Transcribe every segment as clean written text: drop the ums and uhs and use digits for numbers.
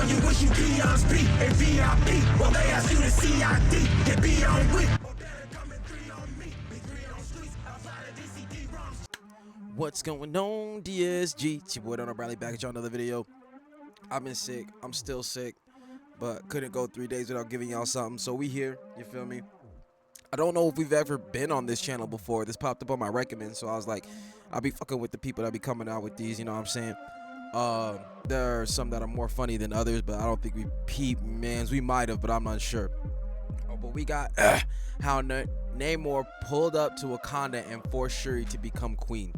on you, wish you be on speed. And V.I.P, well, they ask you to CID. And be on week. What's going on, DSG? It's your boy Darrnell Bradley back at y'all another video. I've been sick. I'm still sick, but couldn't go 3 days without giving y'all something. So we here. You feel me? I don't know if we've ever been on this channel before. This popped up on my recommend, so I was like, I'll be fucking with the people that be coming out with these. You know what I'm saying? There are some that are more funny than others, but I don't think we peep, mans. We might have, but I'm not sure. Oh, but we got how Namor pulled up to Wakanda and forced Shuri to become queen.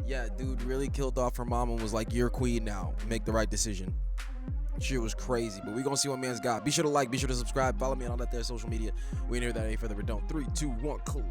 Yeah, dude really killed off her mom and was like, you're queen now. Make the right decision. Shit was crazy, but we gonna see what man's got. Be sure to like, be sure to subscribe, follow me on all that there social media. We ain't hear that any further ado. 3, 2, 1, click.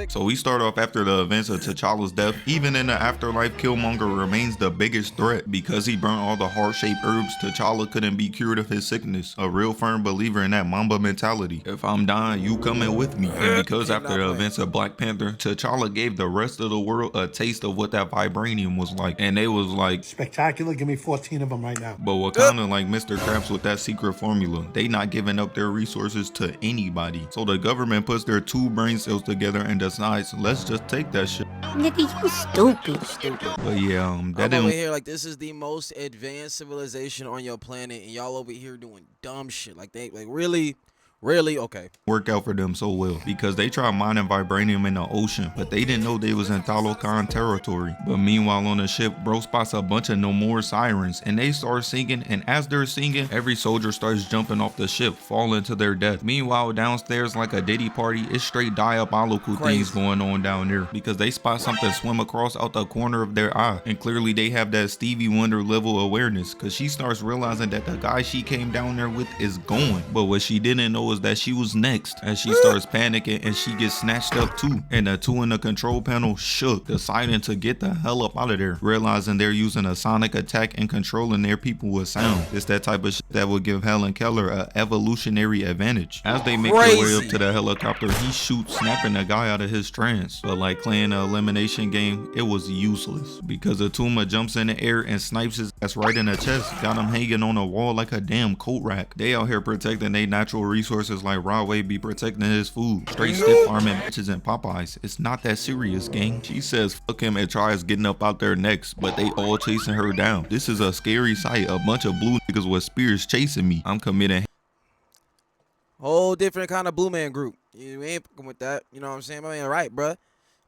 So we start off after the events of T'Challa's death. Even in the afterlife, Killmonger remains the biggest threat because he burnt all the heart-shaped herbs. T'Challa couldn't be cured of his sickness. A real firm believer in that Mamba mentality. If I'm dying, you coming with me. And because after the events of Black Panther, T'Challa gave the rest of the world a taste of what that vibranium was like. And they was like, spectacular, give me 14 of them right now. But Wakanda like Mr. Krabs with that secret formula. They not giving up their resources to anybody. So the government puts their 2 brain cells together and decides, let's just take that shit. Nigga, you stupid. But yeah, that I'm over here like this is the most advanced civilization on your planet, and y'all over here doing dumb shit. Like they really okay. Work out for them so well because they tried mining vibranium in the ocean, but they didn't know they was in Talokan territory. But meanwhile on the ship, bro spots a bunch of Namor sirens and they start singing, and as they're singing, every soldier starts jumping off the ship, falling to their death. Meanwhile downstairs, like a Diddy party, it's straight diabolical things going on down there because they spot something swim across out the corner of their eye, and clearly they have that Stevie Wonder level awareness because she starts realizing that the guy she came down there with is gone. But what she didn't know is that she was next. As she starts panicking and she gets snatched up too, and the 2 in the control panel shook, deciding to get the hell up out of there, realizing they're using a sonic attack and controlling their people with sound. It's that type of shit that would give Helen Keller an evolutionary advantage. As they make their way up to the helicopter, he shoots, snapping the guy out of his trance. But like playing an elimination game, it was useless because Atuma jumps in the air and snipes his ass right in the chest, got him hanging on a wall like a damn coat rack. They out here protecting their natural resources like Rahway be protecting his food. Straight stiff arming bitches and Popeyes. It's not that serious, gang. She says fuck him and tries getting up out there next, but they all chasing her down. This is a scary sight. A bunch of blue niggas with spears chasing me. I'm committing. Whole different kind of blue man group. You ain't fucking with that. You know what I'm saying? I mean, right, bruh.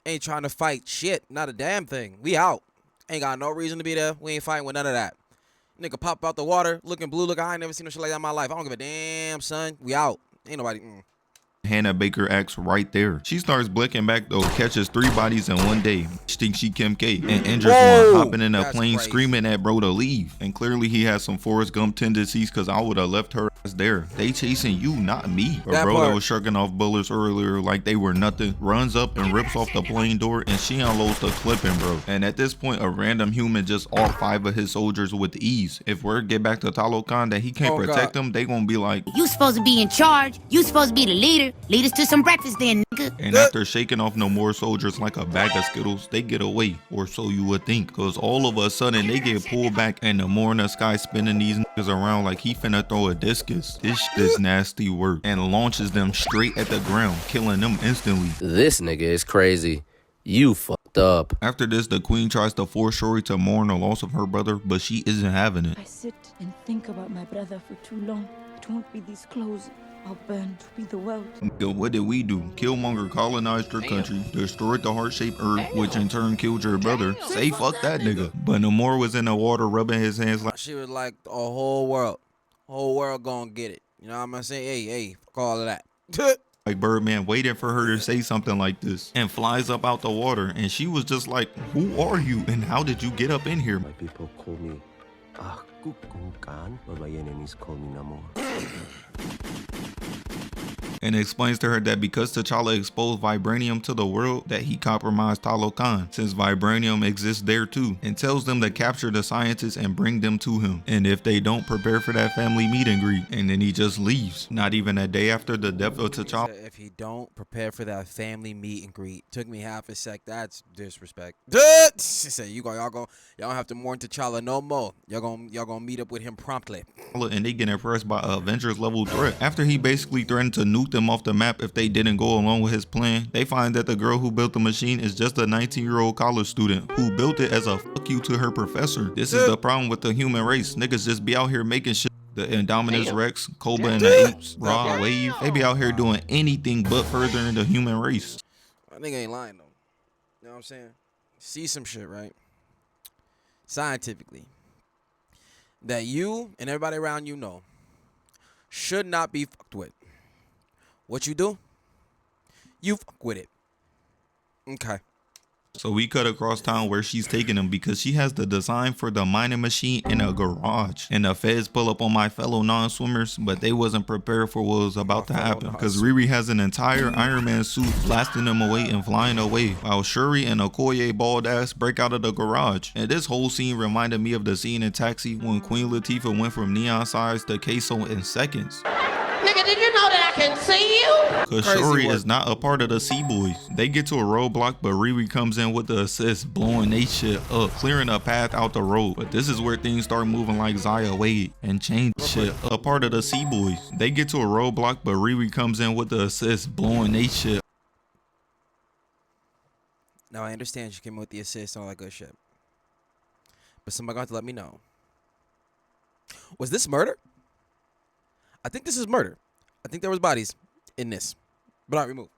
Ain't trying to fight shit. Not a damn thing. We out. Ain't got no reason to be there. We ain't fighting with none of that. Nigga pop out the water, looking blue, I ain't never seen no shit like that in my life. I don't give a damn, son. We out. Ain't nobody. Hannah Baker acts right there. She starts blinking back though, catches 3 bodies in one day. She thinks she Kim K and injures one, hopping in a plane screaming at bro to leave. And clearly he has some Forrest Gump tendencies because I would have left her ass there. They chasing you, not me. But bro that was shrugging off bullets earlier like they were nothing, runs up and rips off the plane door, and she unloads the clipping, bro. And at this point, a random human just off 5 of his soldiers with ease. If word get back to Talokan that he can't protect them, they gonna be like, you supposed to be in charge. You supposed to be the leader. Lead us to some breakfast then, nigga. And after shaking off no more soldiers like a bag of Skittles, they get away, or so you would think. Cause all of a sudden they get pulled back and Namor in the sky spinning these niggas around like he finna throw a discus. This shit is nasty work, and launches them straight at the ground, killing them instantly. This nigga is crazy. You fucked up. After this, the queen tries to force Shuri to mourn the loss of her brother, but she isn't having it. I sit and think about my brother for too long. It won't be this close. I'll burn to be the world. What did we do? Killmonger colonized your country, destroyed the heart-shaped herb, which in turn killed your brother. Say fuck that nigga. But Namor was in the water rubbing his hands like she was like a whole world gonna get it. You know what I'm saying? Hey, fuck all of that. Like Birdman waiting for her to say something like this, and flies up out the water, and she was just like, who are you and how did you get up in here? My people call me Kukukan, but my enemies call me Namor. And explains to her that because T'Challa exposed vibranium to the world, that he compromised Talokan, since vibranium exists there too, and tells them to capture the scientists and bring them to him. And if they don't, prepare for that family meet and greet. And then he just leaves. Not even a day after the death of T'Challa. If he don't, prepare for that family meet and greet. Took me half a sec. That's disrespect. She said, y'all don't have to mourn T'Challa no more. Y'all gonna meet up with him promptly. And they get impressed by an Avengers level threat. After he basically threatened to nuke them off the map if they didn't go along with his plan, they find that the girl who built the machine is just a 19-year-old college student who built it as a fuck you to her professor. This is the problem with the human race. Niggas just be out here making shit. The Indominus Rex, Cobra and the Apes, Raw Wave, they be out here doing anything but furthering the human race. I think I ain't lying though. You know what I'm saying? See some shit, right? Scientifically. That you and everybody around you know should not be fucked with. What you do? You fuck with it. Okay. So we cut across town where she's taking him because she has the design for the mining machine in a garage. And the feds pull up on my fellow non-swimmers, but they wasn't prepared for what was about to happen. Because Riri has an entire Iron Man suit blasting them away and flying away, while Shuri and Okoye bald ass break out of the garage. And this whole scene reminded me of the scene in Taxi when Queen Latifah went from neon size to queso in seconds. Nigga, did you know that I can see you? Cause Shuri is not a part of the Sea Boys. They get to a roadblock, but Riri comes in with the assist, blowing they shit up, clearing a path out the road. But this is where things start moving like Zaya Wade and change shit. A part of the Sea Boys. They get to a roadblock, but Riri comes in with the assist, blowing they shit. Now I understand she came in with the assist and all that good shit. But somebody got to let me know. Was this murder? I think this is murder. I think there was bodies in this, but I removed.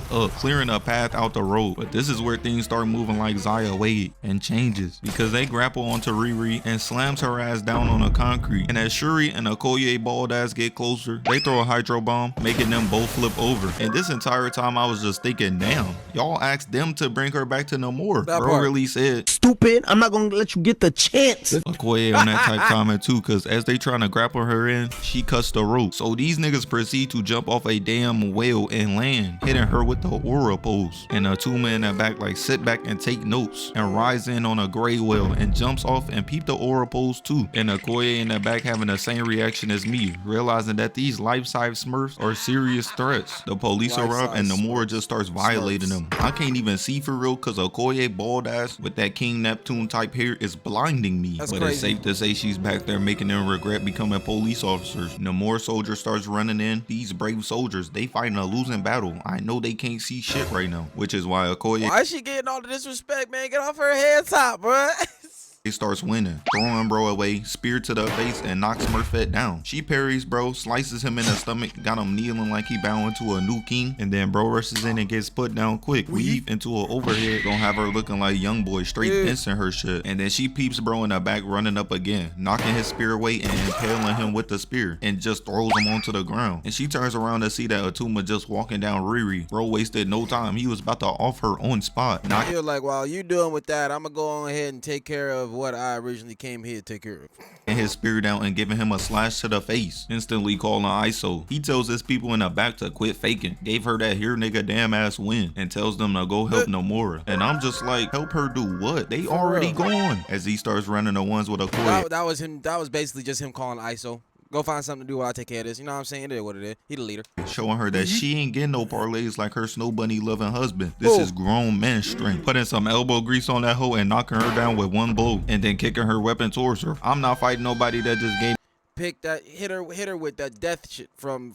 Clearing a path out the road. But this is where things start moving like Zaya Wade and changes, because they grapple onto Riri and slams her ass down on the concrete. And as Shuri and Okoye bald ass get closer, they throw a hydro bomb, making them both flip over. And this entire time I was just thinking, damn, y'all asked them to bring her back to Namor. Bro really said, Stupid, I'm not gonna let you get the chance. Okoye on that type comment too, cause as they trying to grapple her in, she cuts the rope. So these niggas proceed to jump off a damn whale and land, hitting her with the aura pose. And Atuma in the back like sit back and take notes, and rise in on a gray whale and jumps off and peep the aura pose too. And Okoye in the back having the same reaction as me, realizing that these life-size Smurfs are serious threats. The police arrive and Namor just starts violating them. I can't even see for real cause Okoye bald ass with that King Neptune type hair is blinding me. But crazy. It's safe to say she's back there making them regret becoming police officers. Namor soldier starts running in. These brave soldiers, they fighting a losing battle. I know they can't see shit right now, which is why Okoye, why is she getting all the disrespect, man? Get off her head top, bro. he starts winning, throwing bro away, spear to the face, and knocks Smurfette down. She parries bro, slices him in the stomach, got him kneeling like he bowing to a new king, and then bro rushes in and gets put down quick. Weave into an overhead, gonna have her looking like young boy, straight pincing her shit. And then she peeps bro in the back running up again, knocking his spear away and impaling him with the spear, and just throws him onto the ground. And she turns around to see that Atuma just walking down Riri. Bro wasted no time, he was about to off her on spot. I feel like while you doing with that, I'm gonna go on ahead and take care of what I originally came here to take care of. And his spear down and giving him a slash to the face, instantly calling ISO. He tells his people in the back to quit faking, gave her that here nigga damn ass win, and tells them to go help Namora. And I'm just like, help her do what? They already gone. As he starts running the ones with a cord. That was him. That was basically just him calling ISO. Go find something to do while I take care of this. You know what I'm saying? It is what it is. He the leader. Showing her that she ain't getting no parlays like her snow bunny loving husband. This is grown man strength. Putting some elbow grease on that hoe and knocking her down with one blow, and then kicking her weapon towards her. I'm not fighting nobody that just gave. Pick that, hit her with that death shit from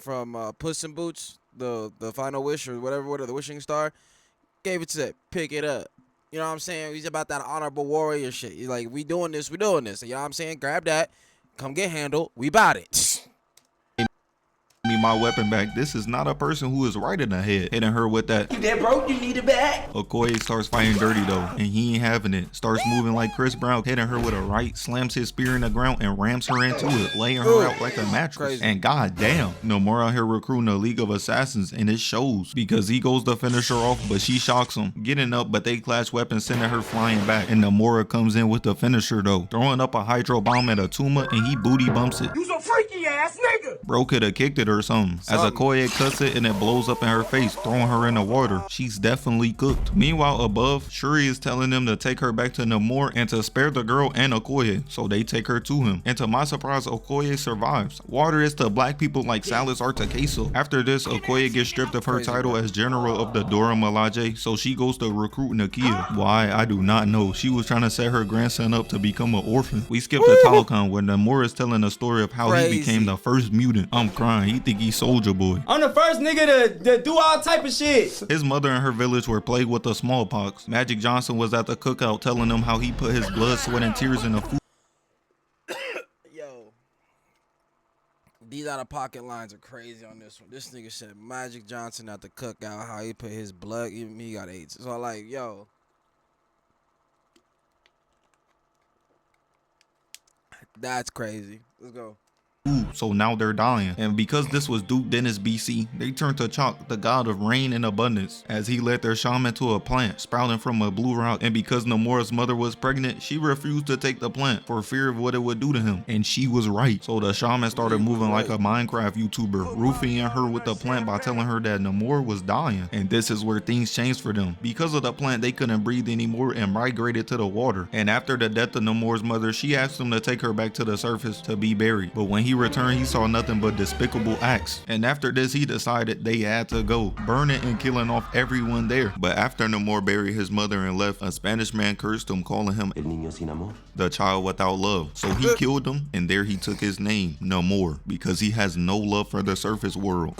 Puss in Boots, the final wish or whatever, the wishing star. Gave it to that. Pick it up. You know what I'm saying? He's about that honorable warrior shit. He's like, we doing this. You know what I'm saying? Grab that. Come get handled. We bout it. Me my weapon back. This is not a person who is right in the head. Hitting her with that. You dead broke, you need it back. Okoye starts fighting dirty though, and he ain't having it. Starts moving like Chris Brown, hitting her with a right, slams his spear in the ground and rams her into it, laying her out like a mattress. Crazy. And goddamn, Namor out here recruiting a League of Assassins, and it shows because he goes to finish her off, but she shocks him, getting up, but they clash weapons, sending her flying back. And Namora comes in with the finisher though, throwing up a hydro bomb at Atuma, and he booty bumps it. You some freaky ass nigga. Bro could have kicked it or something. As Okoye cuts it and it blows up in her face, throwing her in the water. She's definitely cooked. Meanwhile, above, Shuri is telling them to take her back to Namor and to spare the girl and Okoye, so they take her to him. And to my surprise, Okoye survives. Water is to black people like salads are to queso. After this, Okoye gets stripped of her title as general of the Dora Milaje, so she goes to recruit Nakia. Why? I do not know. She was trying to set her grandson up to become an orphan. We skip to Talokan where Namor is telling a story of how he became the first mutant. I'm crying. He think he's Soldier Boy. I'm the first nigga to do all type of shit. His mother and her village were plagued with the smallpox. Magic Johnson was at the cookout telling them how he put his blood, sweat, and tears in the food. Yo, these out-of-pocket lines are crazy on this one. This nigga said Magic Johnson at the cookout, how he put his blood, even he got AIDS. So like, yo, that's crazy. Let's go. So now they're dying. And because this was Duke Dennis BC, they turned to Chalk, the god of rain and abundance, as he led their shaman to a plant sprouting from a blue rock. And because Namor's mother was pregnant, she refused to take the plant for fear of what it would do to him. And she was right. So the shaman started moving like a Minecraft YouTuber, roofing her with the plant by telling her that Namor was dying. And this is where things changed for them. Because of the plant, they couldn't breathe anymore and migrated to the water. And after the death of Namor's mother, she asked him to take her back to the surface to be buried. But when he returned, he saw nothing but despicable acts. And after this, he decided they had to go, burning and killing off everyone there. But after Namor buried his mother and left, a Spanish man cursed him, calling him El niño sin amor. the child without love. So he killed him, and there he took his name, Namor, because he has no love for the surface world.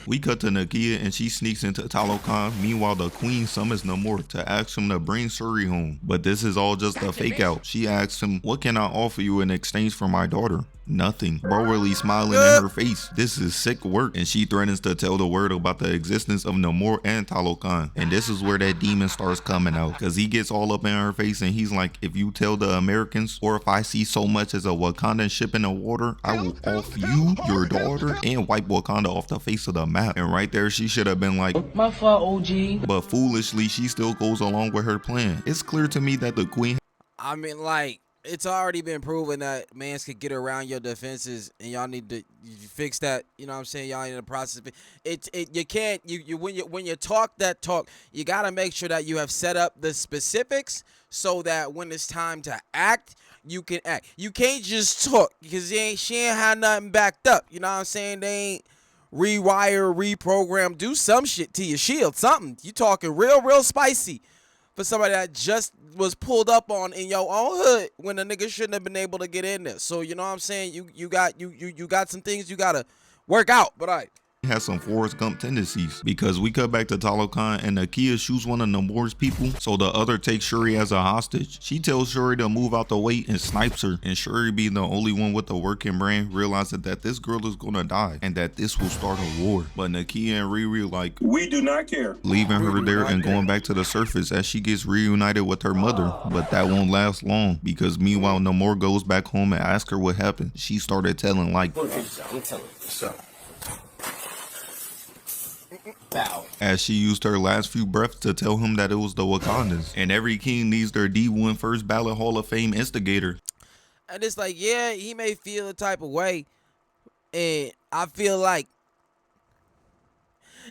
We cut to Nakia and she sneaks into Talokan. Meanwhile, the queen summons Namor to ask him to bring Shuri home. But this is all just a fake out. She asks him, what can I offer you in exchange for my daughter? Nothing. Bro really smiling in her face. This is sick work. And she threatens to tell the world about the existence of Namor and Talokan. And this is where that demon starts coming out, because he gets all up in her face and he's like, if you tell the Americans, or if I see so much as a Wakandan ship in the water, I will off you, your daughter, and wipe Wakanda off the face of the map. And right there, she should have been like, My fault, OG. but foolishly, she still goes along with her plan. It's clear to me that the queen, I mean, like, it's already been proven that mans could get around your defenses, and y'all need to fix that. You know what I'm saying? Y'all in the process. You can't. When you talk that talk, you gotta make sure that you have set up the specifics so that when it's time to act, you can act. You can't just talk because she ain't had nothing backed up. You know what I'm saying? They ain't rewire, reprogram, do some shit to your shield, something. You talking real spicy for somebody that just was pulled up on in your own hood when the nigga shouldn't have been able to get in there. So you know what I'm saying? You got some things you gotta work out, but I has some Forrest Gump tendencies, because we cut back to Talokan and Nakia shoots one of Namor's people, so the other takes Shuri as a hostage. She tells Shuri to move out the way and snipes her, and Shuri, being the only one with the working brain, realizes that this girl is gonna die and that this will start a war. But Nakia and Riri like, We do not care. leaving her there and going back to the surface as she gets reunited with her mother. But that won't last long, because meanwhile Namor goes back home and asks her what happened. She started telling like, I'm telling you, so. Bow. as she used her last few breaths to tell him that it was the Wakandans. And every king needs their D1 First Ballot Hall of Fame instigator. and it's like, yeah, he may feel a type of way, and I feel like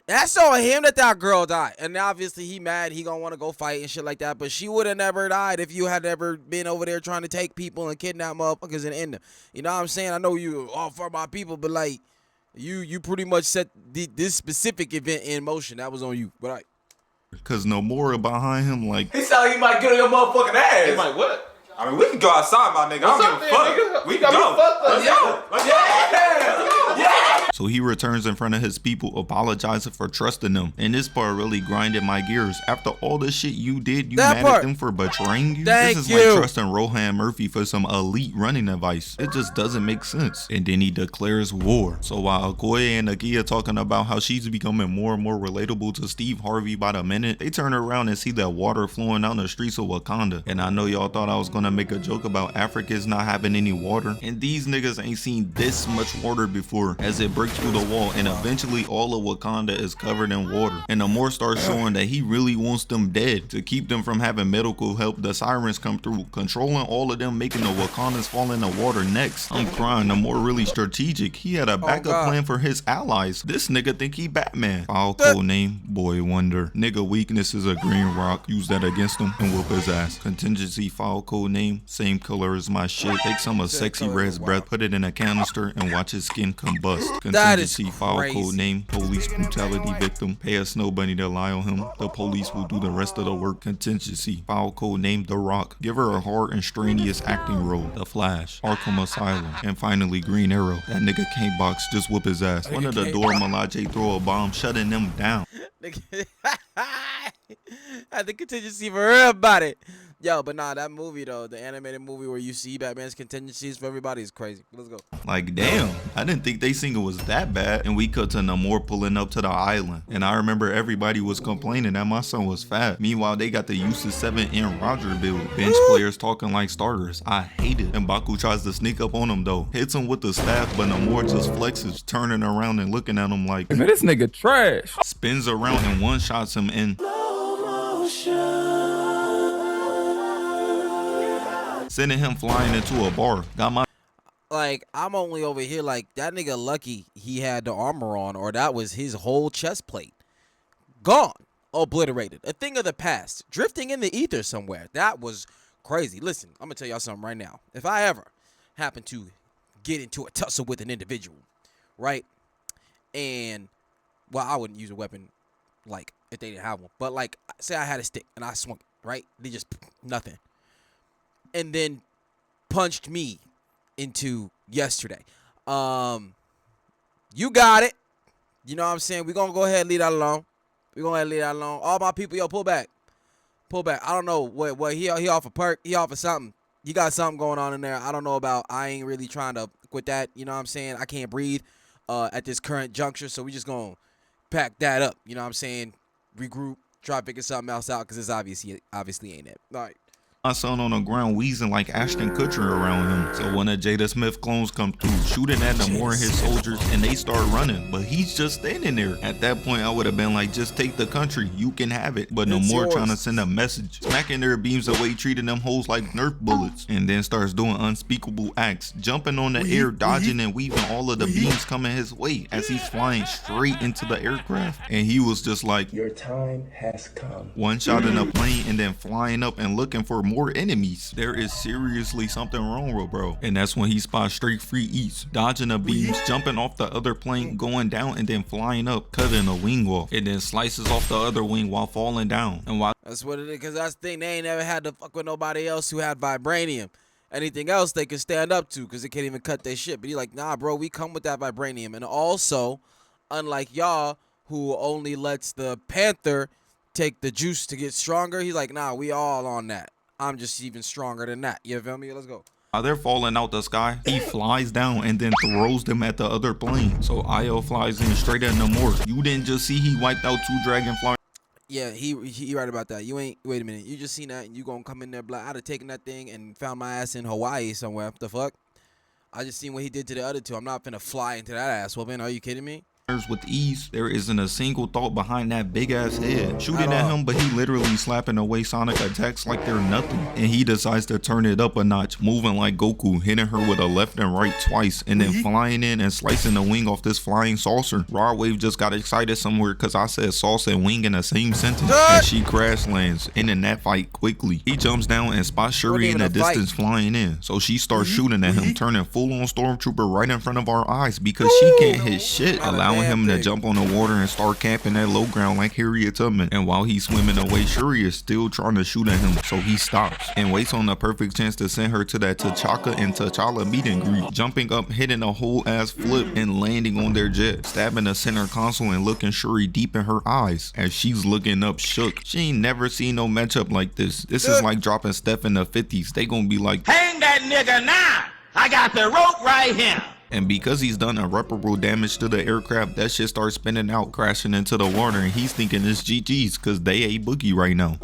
that's on him that girl died. And obviously he mad, he gonna want to go fight and shit like that. But she would have never died if you had never been over there trying to take people and kidnap motherfuckers and end them. You know what I'm saying? I know you all for my people, but like you pretty much set this specific event in motion. That was on you. But I Cause Namor behind him like, He sound like he might get on your motherfucking ass. He might what? I mean, we can go outside, my nigga. I don't give a fuck. We can go. Let's go. so he returns in front of his people apologizing for trusting them. And this part really grinded my gears. After all the shit you did, you mad at them for betraying you? This is like trusting Rohan Murphy for some elite running advice. It just doesn't make sense. And then he declares war. So while Okoye and Nakia talking about how she's becoming more and more relatable to Steve Harvey by the minute, they turn around and see that water flowing down the streets of Wakanda. And I know y'all thought I was gonna make a joke about Africans not having any water, and these niggas ain't seen this much water before, as it breaks through the wall, and eventually all of Wakanda is covered in water. And Namor starts showing that he really wants them dead. To keep them from having medical help, the sirens come through, controlling all of them, making the Wakandans fall in the water next. I'm crying. Namor really strategic. He had a backup plan for his allies. This nigga think he Batman. File code name, Boy Wonder. Nigga weakness is a green rock. Use that against him and whoop his ass. Contingency file code name, same color as my shit. Take some of Sexy Red's breath, put it in a canister, and watch his skin combust. Contingency file code name, police brutality victim. Pay a snow bunny to lie on him. The police will do the rest of the work. Contingency file code name, The Rock. Give her a hard and strenuous acting role. The Flash. Arkham Asylum. And finally Green Arrow. That nigga can't box, just whoop his ass. One of the Dora Milaje throw a bomb, shutting them down. Had the contingency for everybody. Yo, but nah, that movie though, the animated movie where you see Batman's contingencies for everybody is crazy. Let's go. Like, damn, I didn't think they singing was that bad. And we cut to Namor pulling up to the island. And I remember everybody was complaining that my son was fat. Meanwhile, they got the Useless 7 and Roger build. Bench players talking like starters. I hate it. And Baku tries to sneak up on him though. Hits him with the staff, but Namor just flexes, turning around and looking at him like, man, this nigga trash. Spins around and one-shots him in sending him flying into a bar. Got my like, I'm only over here like, that nigga lucky he had the armor on, or that was his whole chest plate. Gone. Obliterated. A thing of the past. Drifting in the ether somewhere. That was crazy. Listen, I'm gonna tell y'all something right now. If I ever happen to get into a tussle with an individual, right? And, well, I wouldn't use a weapon, like, if they didn't have one. But, like, say I had a stick and I swung it, right? They just, nothing. And then punched me into yesterday. You got it. You know what I'm saying? We're going to go ahead and leave that alone. We're going to leave that alone. All my people, yo, pull back. Pull back. I don't know what he off a perk. He off of something. He got something going on in there. I don't know about. I ain't really trying to quit that. You know what I'm saying? I can't breathe at this current juncture. So we just going to pack that up. You know what I'm saying? Regroup. Try picking something else out because it's obviously ain't it. All right. My son on the ground wheezing like Ashton Kutcher around him. So one of Jada Smith clones come through, shooting at Namor and his soldiers, and they start running. But he's just standing there. At that point, I would have been like, just take the country. You can have it. But Namor trying to send a message, smacking their beams away, treating them hoes like Nerf bullets. And then starts doing unspeakable acts, jumping on the air, dodging and weaving all of the beams coming his way as he's flying straight into the aircraft. And he was just like, your time has come. One shot in a plane and then flying up and looking for more enemies. There is seriously something wrong with bro. And that's when he spots straight free eats, dodging the beams, jumping off the other plane, going down and then flying up, cutting a wing off, and then slices off the other wing while falling down. And while that's what it is, because that's the thing, they ain't never had to fuck with nobody else who had vibranium. Anything else they can stand up to because they can't even cut their shit. But he's like, nah bro, we come with that vibranium. And also, unlike y'all who only lets the Panther take the juice to get stronger, he's like, nah, we all on that. I'm just even stronger than that. You feel me? Let's go. While they're falling out the sky, he flies down and then throws them at the other plane. So IO flies in straight at Namor. You didn't just see he wiped out 2 dragonflies. Yeah, he right about that. You ain't, wait a minute. You just seen that and you gonna come in there black. I'd have taken that thing and found my ass in Hawaii somewhere. What the fuck? I just seen what he did to the other 2. I'm not finna fly into that ass whooping. Are you kidding me? With ease. There isn't a single thought behind that big ass head. Shooting at him, but he literally slapping away Sonic attacks like they're nothing. And he decides to turn it up a notch, moving like Goku, hitting her with a left and right twice, and then flying in and slicing the wing off this flying saucer. Raw Wave just got excited somewhere because I said sauce and wing in the same sentence, and she crash lands, ending that fight quickly. He jumps down and spots Shuri in the distance flying in, so she starts shooting at him, turning full on Stormtrooper right in front of our eyes because she can't hit shit, allowing him to jump on the water and start camping at low ground like Harriet Tubman. And while he's swimming away, Shuri is still trying to shoot at him, so he stops and waits on the perfect chance to send her to that T'Chaka and T'Challa meet and greet, jumping up, hitting a whole ass flip and landing on their jet, stabbing the center console and looking Shuri deep in her eyes as she's looking up shook. She ain't never seen no matchup like this. This is like dropping Steph in the 50s. They gonna be like, hang that nigga now, I got the rope right here. And because he's done irreparable damage to the aircraft, that shit starts spinning out, crashing into the water, and he's thinking it's GG's because they a boogie right now.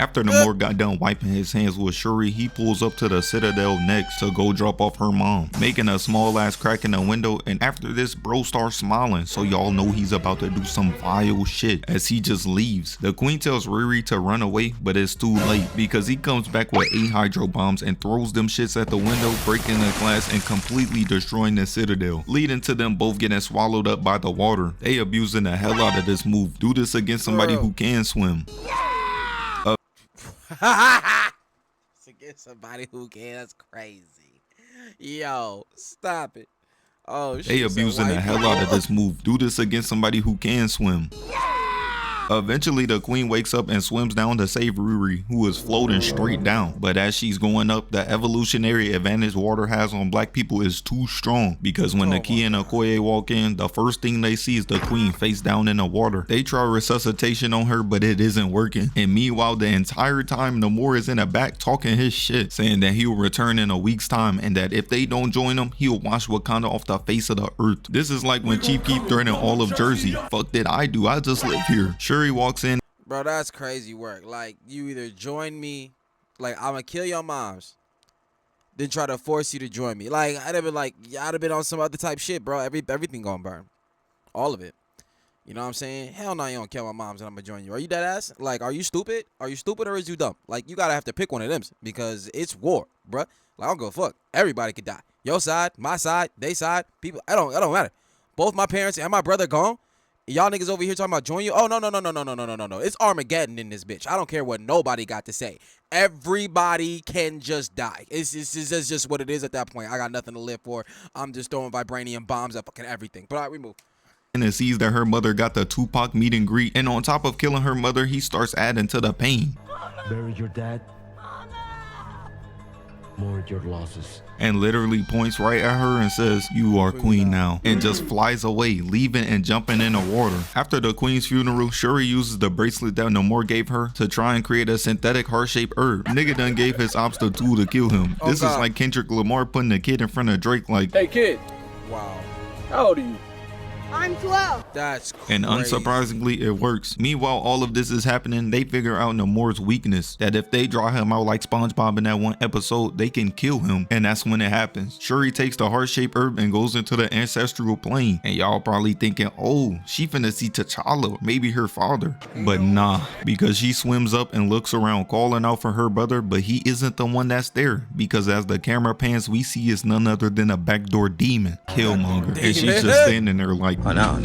After Namor got done wiping his hands with Shuri, he pulls up to the Citadel next to go drop off her mom, making a small ass crack in the window. And after this, bro starts smiling, so y'all know he's about to do some vile shit as he just leaves. The queen tells Riri to run away, but it's too late because he comes back with 8 hydro bombs and throws them shits at the window, breaking the glass and completely destroying the Citadel, leading to them both getting swallowed up by the water. They abusing the hell out of this move. Do this against somebody who can swim. It's against somebody who can. That's crazy. Yo, stop it. Oh shit. They abusing the hell out of this move. Do this against somebody who can swim. Eventually, the queen wakes up and swims down to save Riri, who is floating straight down. But as she's going up, the evolutionary advantage water has on black people is too strong, because when Nakia and Okoye walk in, the first thing they see is the queen face down in the water. They try resuscitation on her, but it isn't working. And meanwhile, the entire time, Namor is in the back talking his shit, saying that he'll return in a week's time, and that if they don't join him, he'll wash Wakanda off the face of the earth. This is like when Chief Keef threatened all of Jersey. Fuck did I do? I just live here. Shuri walks in. Bro, that's crazy work. Like, you either join me, like, I'm gonna kill your moms, then try to force you to join me. Like, I'd have been on some other type shit, bro. Everything gonna burn. All of it. You know what I'm saying? Hell no, you don't kill my moms and I'm gonna join you. Are you dead ass? Like, are you stupid? Are you stupid or is you dumb? Like, you gotta have to pick one of them because it's war, bro. Like, I don't give a fuck. Everybody could die. Your side, my side, they side, people. It don't matter. Both my parents and my brother gone. Y'all niggas over here talking about join you? Oh, no. It's Armageddon in this bitch. I don't care what nobody got to say. Everybody can just die. It's just what it is at that point. I got nothing to live for. I'm just throwing vibranium bombs at fucking everything. But all right, we move. And sees that her mother got the Tupac meet and greet. And on top of killing her mother, he starts adding to the pain. Buried your dad. Mourn your losses. And literally points right at her and says, "You are queen now," and just flies away, leaving and jumping in the water. After the queen's funeral, Shuri uses the bracelet that Namor gave her to try and create a synthetic heart-shaped herb. Nigga done gave his ops the tool to kill him. This is like Kendrick Lamar putting a kid in front of Drake like, "Hey kid." Wow. How old are you? I'm 12. That's crazy. And unsurprisingly, it works. Meanwhile, all of this is happening. They figure out Namor's weakness, that if they draw him out like SpongeBob in that one episode, they can kill him. And that's when it happens. Shuri takes the heart-shaped herb and goes into the ancestral plane. And y'all probably thinking, oh, she finna see T'Challa, maybe her father. But nah, because she swims up and looks around calling out for her brother, but he isn't the one that's there. Because as the camera pans, we see it's none other than a backdoor demon, Killmonger. And she's just standing there like, oh no,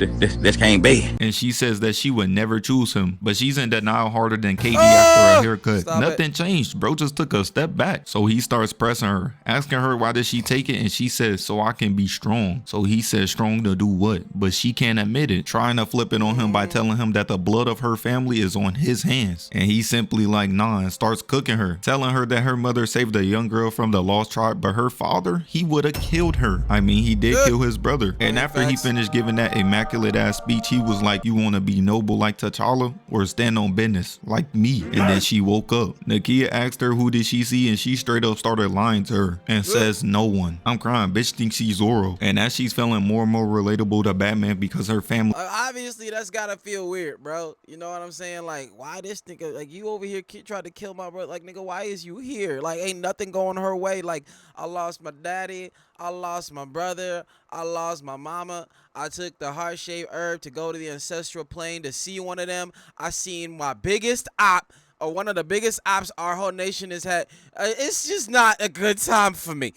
this can't be. And she says that she would never choose him, but she's in denial harder than Katie after a haircut. Nothing changed, bro just took a step back. So he starts pressing her, asking her why did she take it, and she says, so I can be strong. So he says, strong to do what? But she can't admit it, trying to flip it on him by telling him that the blood of her family is on his hands. And he simply like, nah, and starts cooking her, telling her that her mother saved a young girl from the lost tribe, but her father, he would have killed her. I mean, he did kill his brother. And after he finished giving that immaculate ass speech, he was like, you want to be noble like T'Challa or stand on business like me? And then she woke up. Nakia asked her who did she see, and she straight up started lying to her and says no one. I'm crying, bitch thinks she's Zorro. And as she's feeling more and more relatable to Batman because her family, obviously that's gotta feel weird, bro. You know what I'm saying? Like, why this nigga, like, you over here tried to kill my brother? Like, nigga, why is you here? Like, ain't nothing going her way. Like, I lost my daddy, I lost my brother, I lost my mama. I took the heart-shaped herb to go to the ancestral plane to see one of them. I seen my biggest op, or one of the biggest ops our whole nation has had. It's just not a good time for me.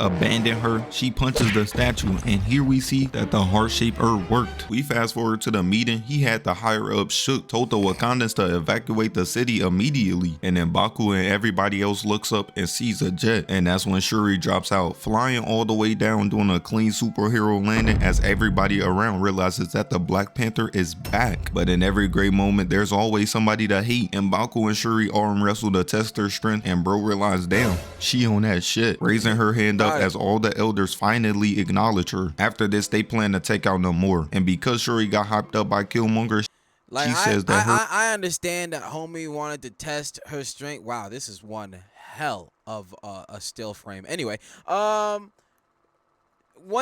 abandon her. She punches the statue, and here we see that the heart-shaped herb worked. We fast forward to the meeting. He had the higher up shook, told the Wakandans to evacuate the city immediately, and then Baku and everybody else looks up and sees a jet, and that's when Shuri drops out, flying all the way down, doing a clean superhero landing as everybody around realizes that the Black Panther is back. But in every great moment, there's always somebody to hate, and Baku and Shuri arm wrestle to test their strength, and bro realized, damn, she on that shit, raising her hand up as all the elders finally acknowledge her. After this, they plan to take out Namor, and because Shuri got hyped up by Killmonger, like, she says that I understand that homie wanted to test her strength. Wow, this is one hell of a still frame. Anyway, once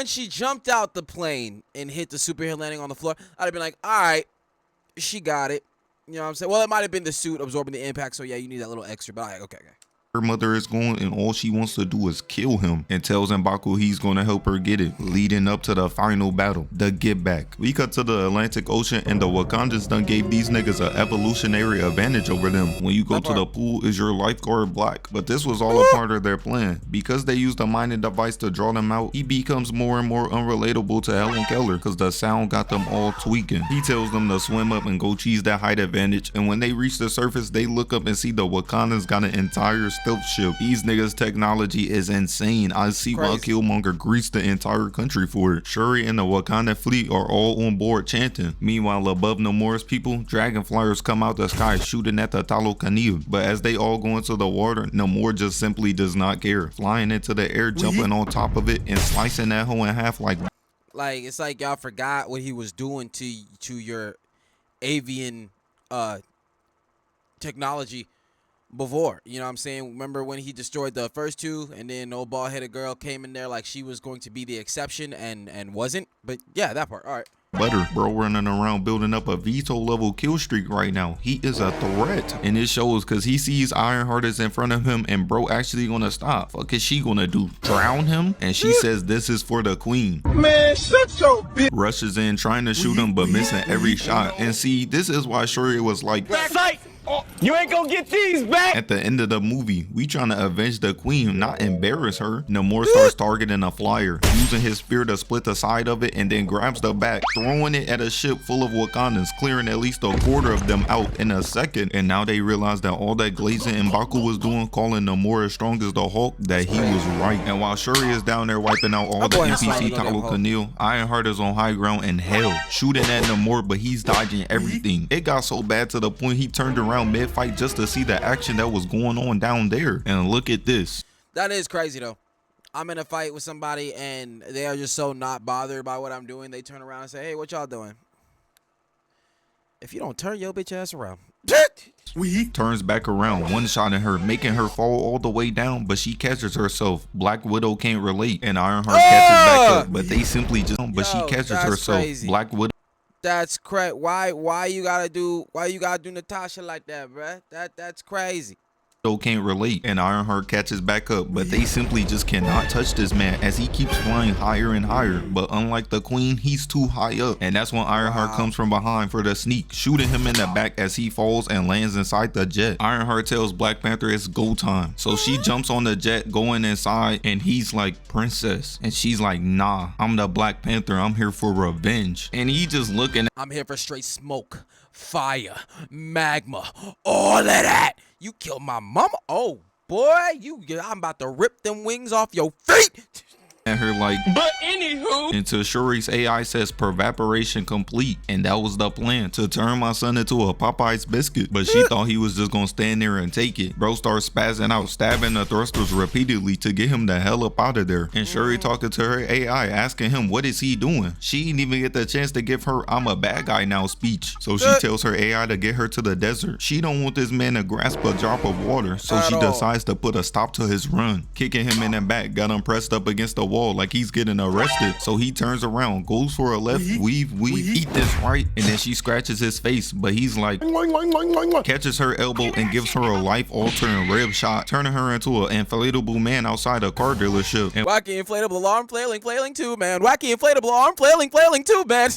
she jumped out the plane and hit the superhero landing on the floor, I'd have been like, all right, she got it. You know what I'm saying? Well, it might have been the suit absorbing the impact, so yeah, you need that little extra. But okay. Her mother is going, and all she wants to do is kill him, and tells M'Baku he's going to help her get it, leading up to the final battle, the get back. We cut to the Atlantic Ocean, and the Wakandans done gave these niggas an evolutionary advantage over them. When you go to the pool, is your lifeguard black? But this was all a part of their plan. Because they used a mining device to draw them out, he becomes more and more unrelatable to Helen Keller, because the sound got them all tweaking. He tells them to swim up and go cheese that height advantage, and when they reach the surface, they look up and see the Wakandans got an entire stealth ship. These niggas' technology is insane. I see why Killmonger greased the entire country for it. Shuri and the Wakanda fleet are all on board chanting. Meanwhile, above Namor's people, dragon flyers come out the sky shooting at the Talokanil. But as they all go into the water, Namor just simply does not care, flying into the air, jumping on top of it, and slicing that hoe in half like it's like y'all forgot what he was doing to your avian technology before. You know what I'm saying? Remember when he destroyed the first two, and then no bald-headed girl came in there like she was going to be the exception and wasn't? But yeah, that part. All right. Butter, bro, running around building up a veto level kill streak right now. He is a threat, and it shows because he sees Ironheart is in front of him, and bro actually gonna stop. Fuck is she gonna do? Drown him? And she says this is for the queen. Man, shut your bitch. Rushes in trying to shoot him, but missing every shot. And see, this is why Shuri was like, Sight. You ain't gonna get these back. At the end of the movie, we trying to avenge the queen, not embarrass her. Namor starts targeting a flyer, using his spear to split the side of it, and then grabs the back, throwing it at a ship full of Wakandans, clearing at least a quarter of them out in a second. And now they realize that all that glazing M'Baku was doing, calling Namor as strong as the Hulk, that he was right. And while Shuri is down there wiping out all the NPC Talokanil, Ironheart is on high ground in hell, shooting at Namor, but he's dodging everything. It got so bad to the point he turned around mid-fight just to see the action that was going on down there. And look at this. That is crazy though. I'm in a fight with somebody and they are just so not bothered by what I'm doing. They turn around and say, hey, what y'all doing? If you don't turn your bitch ass around. Turns back around, one-shotting her, making her fall all the way down, but she catches herself. Black Widow can't relate, and Ironheart catches back up, but they simply just, she catches herself. Crazy. Black Widow. That's crazy. Why you gotta do Natasha like that, bruh? That's crazy. Can't relate, and Ironheart catches back up, but they simply just cannot touch this man as he keeps flying higher and higher. But unlike the queen, he's too high up, and that's when Ironheart comes from behind for the sneak, shooting him in the back as he falls and lands inside the jet. Ironheart tells Black Panther it's go time, so she jumps on the jet going inside, and he's like, princess, and she's like, nah, I'm the Black Panther, I'm here for revenge. And he just looking at, I'm here for straight smoke, fire, magma, all of that. You killed my mama. Oh boy, I'm about to rip them wings off your feet. at her like, but anywho, until Shuri's AI says pervaporation complete, and that was the plan, to turn my son into a Popeye's biscuit. But she thought he was just gonna stand there and take it. Bro starts spazzing out, stabbing the thrusters repeatedly to get him the hell up out of there. And Shuri talking to her AI, asking him what is he doing. She didn't even get the chance to give her I'm a bad guy now speech. So she tells her AI to get her to the desert. She don't want this man to grasp a drop of water, so she decides to put a stop to his run, kicking him in the back, got him pressed up against the wall like he's getting arrested. So he turns around, goes for a left weave, eat this right, and then she scratches his face, but he's like, catches her elbow and gives her a life-altering rib shot, turning her into an inflatable man outside a car dealership. And wacky inflatable arm flailing too, man. Wacky inflatable arm flailing too, man.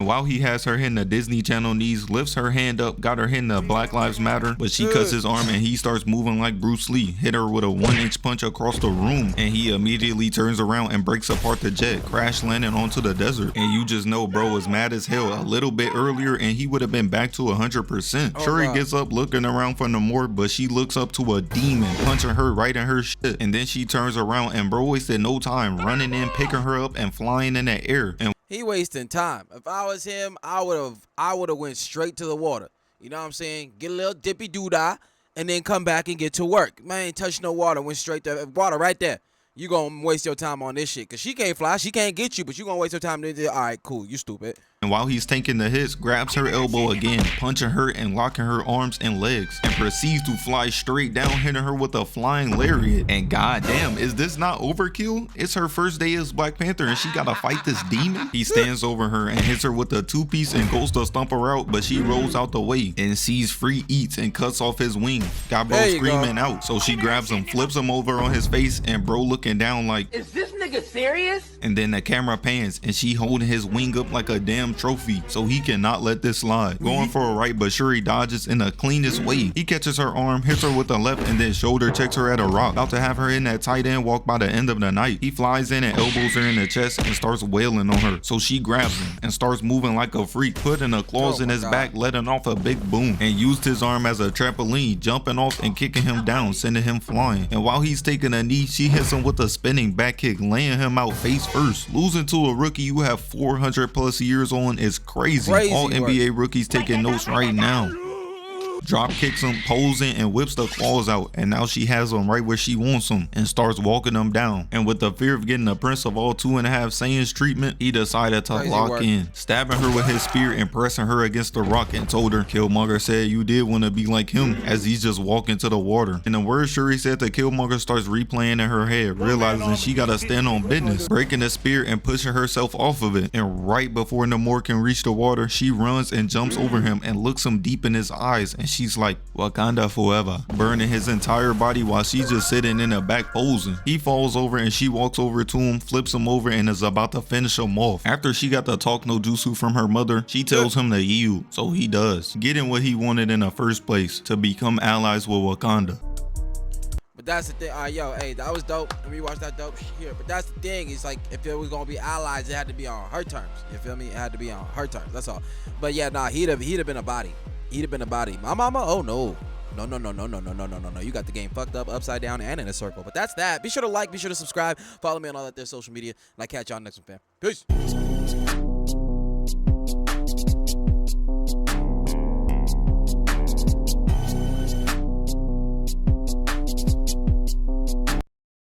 while he has her hitting the Disney Channel knees, lifts her hand up, got her hitting the Black Lives Matter, but she cuts his arm and he starts moving like Bruce Lee, hit her with a 1-inch punch across the room, and he immediately turns around and breaks apart the jet, crash landing onto the desert. And you just know bro was mad as hell. A little bit earlier and he would have been back to 100%. Shuri gets up looking around for Namor, but she looks up to a demon punching her right in her shit, and then she turns around and bro wasted no time running in, picking her up and flying in the air. And he wasting time. If I was him, I would have went straight to the water. You know what I'm saying? Get a little dippy doodah and then come back and get to work. Man, ain't touch no water, went straight to water right there. You gonna waste your time on this shit, cause she can't fly, she can't get you, but you gonna waste your time. All right, cool, you stupid. And while he's taking the hits, grabs her elbow again, punching her and locking her arms and legs, and proceeds to fly straight down, hitting her with a flying lariat. And goddamn, is this not overkill? It's her first day as Black Panther and she gotta fight this demon? He stands over her and hits her with a two-piece and goes to stomp her out, but she rolls out the way and sees Free eats and cuts off his wing. Got bro screaming out, so she grabs him, flips him over on his face, and bro looking down like, Is this nigga serious? and then the camera pans and she holding his wing up like a damn trophy, so he cannot let this slide. Going for a right, but Shuri dodges in the cleanest way. He catches her arm, hits her with the left, and then shoulder checks her at a rock. About to have her in that tight end walk by the end of the night. He flies in and elbows her in the chest and starts wailing on her, so she grabs him and starts moving like a freak, putting her claws in his back, letting off a big boom, and used his arm as a trampoline, jumping off and kicking him down, sending him flying. And while he's taking a knee, she hits him with a spinning back kick, laying him out face first. Losing to a rookie you have 400 plus years on is crazy. All NBA rookies taking notes right now. Drop kicks him, posing, and whips the claws out, and now she has him right where she wants him and starts walking him down. And with the fear of getting the Prince of all 2.5 Saiyans treatment, he decided to lock in, stabbing her with his spear and pressing her against the rock, and told her Killmonger said you did want to be like him, as he's just walking to the water. And the words Shuri said to Killmonger starts replaying in her head, realizing she gotta stand on business, breaking the spear and pushing herself off of it. And right before Namor can reach the water, she runs and jumps over him and looks him deep in his eyes, and she's like, Wakanda forever, burning his entire body while she's just sitting in the back posing. He falls over and she walks over to him, flips him over, and is about to finish him off. After she got the talk no jutsu from her mother, she tells him to yield, so he does, getting what he wanted in the first place, to become allies with Wakanda. But that's the thing. Yo, hey, that was dope. Let me watch that dope shit here. But that's the thing. It's like, if it was gonna be allies, it had to be on her terms. You feel me? It had to be on her terms. That's all. But yeah, nah, he'd have been a body. He'd have been a body. My mama? Oh no. No. You got the game fucked up, upside down, and in a circle. But that's that. Be sure to like, be sure to subscribe, follow me on all that there social media, and I catch y'all next one, fam. Peace.